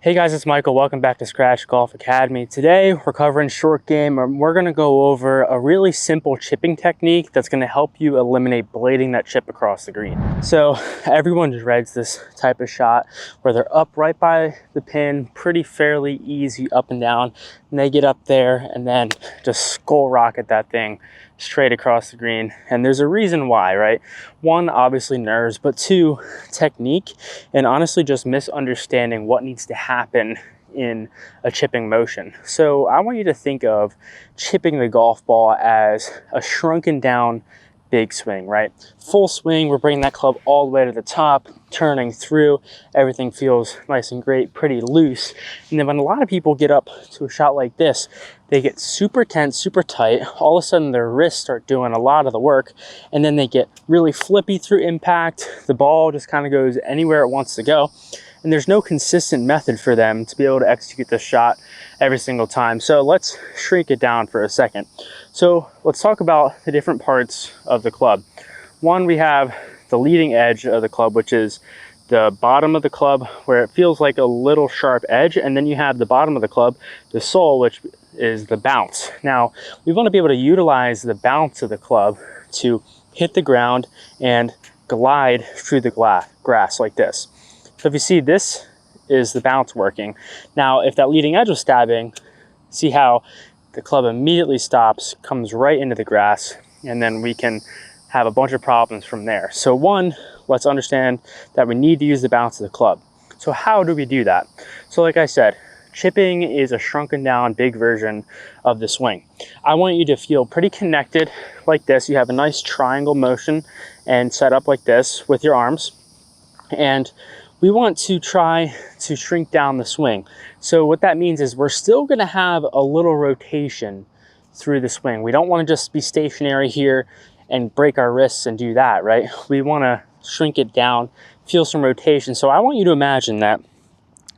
Hey guys, it's Michael. Welcome back to Scratch Golf Academy. Today we're covering short game and we're going to go over a really simple chipping technique that's going to help you eliminate blading that chip across the green. So everyone dreads this type of shot where they're up right by the pin, pretty fairly easy up and down, and they get up there and then just skull rocket that thing straight across the green. And there's a reason why, right? One, obviously nerves, but two, technique, and honestly just misunderstanding what needs to happen in a chipping motion. So I want you to think of chipping the golf ball as a shrunken down big swing, right? Full swing, we're bringing that club all the way to the top, turning through, everything feels nice and great, pretty loose. And then when a lot of people get up to a shot like this, they get super tense, super tight. All of a sudden their wrists start doing a lot of the work, and then they get really flippy through impact. The ball just kind of goes anywhere it wants to go. And there's no consistent method for them to be able to execute this shot every single time. So let's shrink it down for a second. So let's talk about the different parts of the club. One, we have the leading edge of the club, which is the bottom of the club where it feels like a little sharp edge. And then you have the bottom of the club, the sole, which is the bounce. Now, we want to be able to utilize the bounce of the club to hit the ground and glide through the grass like this. So if you see, this is the bounce working. Now, if that leading edge was stabbing, see how the club immediately stops, comes right into the grass, and then we can have a bunch of problems from there. So one, let's understand that we need to use the bounce of the club. So how do we do that? So like I said, chipping is a shrunken down big version of the swing. I want you to feel pretty connected like this. You have a nice triangle motion and set up like this with your arms. And we want to try to shrink down the swing. So what that means is we're still gonna have a little rotation through the swing. We don't wanna just be stationary here and break our wrists and do that, right? We wanna shrink it down, feel some rotation. So I want you to imagine that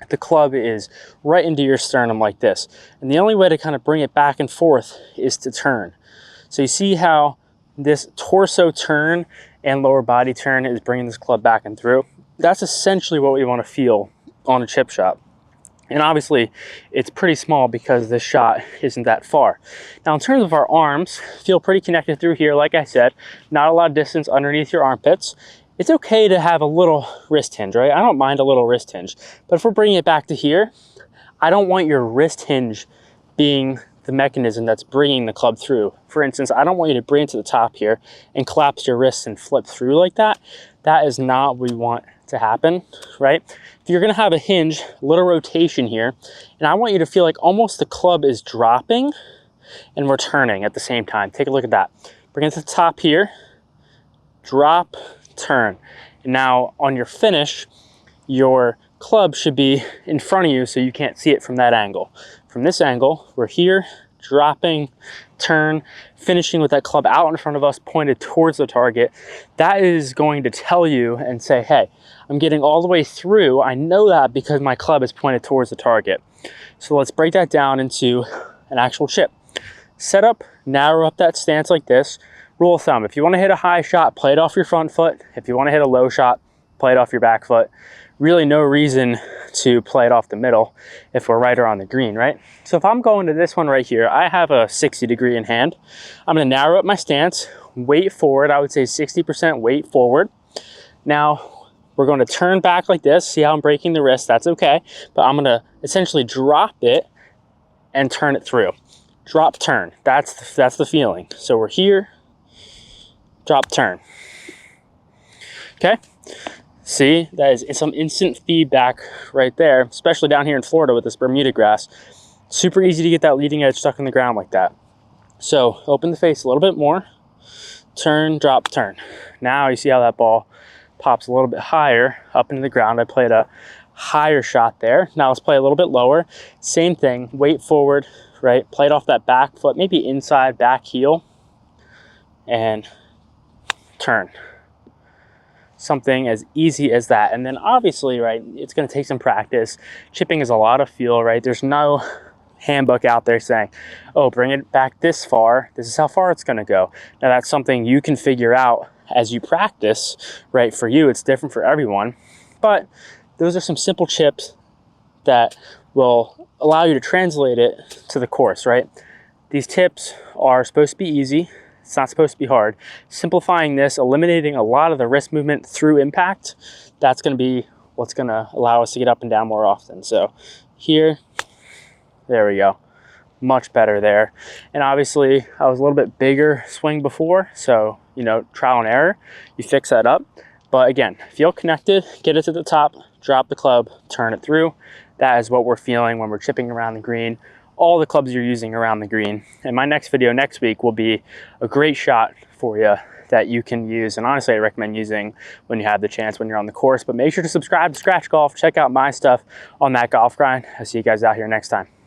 the club is right into your sternum like this. And the only way to kind of bring it back and forth is to turn. So you see how this torso turn and lower body turn is bringing this club back and through. That's essentially what we want to feel on a chip shot. And obviously it's pretty small because this shot isn't that far. Now in terms of our arms, feel pretty connected through here. Like I said, not a lot of distance underneath your armpits. It's okay to have a little wrist hinge, right? I don't mind a little wrist hinge, but if we're bringing it back to here, I don't want your wrist hinge being the mechanism that's bringing the club through. For instance, I don't want you to bring it to the top here and collapse your wrists and flip through like that. That is not what we want to happen, right? If you're gonna have a hinge, a little rotation here, and I want you to feel like almost the club is dropping and we're turning at the same time. Take a look at that. Bring it to the top here, drop, turn. And now on your finish, your club should be in front of you so you can't see it from that angle. From this angle, we're here, dropping, turn, finishing with that club out in front of us, pointed towards the target. That is going to tell you and say, hey, I'm getting all the way through. I know that because my club is pointed towards the target. So let's break that down into an actual chip. Set up, narrow up that stance like this. Rule of thumb, if you want to hit a high shot, play it off your front foot. If you want to hit a low shot, play it off your back foot. Really no reason to play it off the middle if we're right around the green, right? So if I'm going to this one right here, I have a 60 degree in hand. I'm gonna narrow up my stance, weight forward, I would say 60% weight forward. Now, we're gonna turn back like this. See how I'm breaking the wrist, that's okay. But I'm gonna essentially drop it and turn it through. Drop, turn, that's the feeling. So we're here, drop, turn. Okay? See, that is some instant feedback right there, especially down here in Florida with this Bermuda grass. Super easy to get that leading edge stuck in the ground like that. So open the face a little bit more, turn, drop, turn. Now you see how that ball pops a little bit higher up into the ground. I played a higher shot there. Now let's play a little bit lower. Same thing, weight forward, right? Play it off that back foot, maybe inside back heel, and turn. Something as easy as that. And then obviously, right, it's going to take some practice. Chipping is a lot of feel, right? There's no handbook out there saying, oh, bring it back this far, this is how far it's going to go. Now that's something you can figure out as you practice, right? For you, it's different for everyone, but those are some simple chips that will allow you to translate it to the course, right? These tips are supposed to be easy. It's not supposed to be hard. Simplifying this, eliminating a lot of the wrist movement through impact, that's going to be what's going to allow us to get up and down more often. So here, there we go. Much better there. And obviously I was a little bit bigger swing before, so you know, trial and error, you fix that up. But again, feel connected, get it to the top, drop the club, turn it through. That is what we're feeling when we're chipping around the green, all the clubs you're using around the green. And my next video next week will be a great shot for you that you can use, and honestly I recommend using when you have the chance when you're on the course. But make sure to subscribe to Scratch Golf, check out my stuff on That Golf Grind. I'll see you guys out here next time.